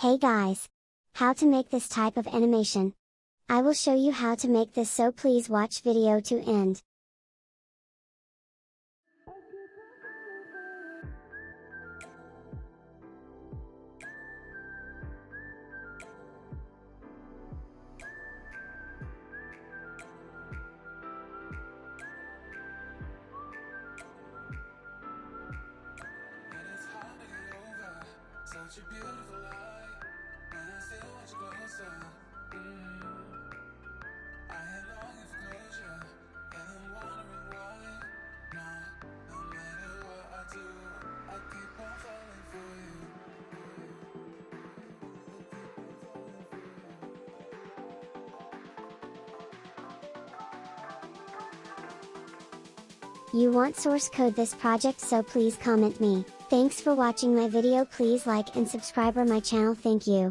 Hey guys! How to make this type of animation? I will show you how to make this, so please watch video to end. Such a beautiful lie, and I still want you closer. I had longing for closure, and I'm wondering why. No matter what I do, I keep on falling for You want source code this project, so please comment me. Thanks for watching my video. Please like and subscribe my channel. Thank you.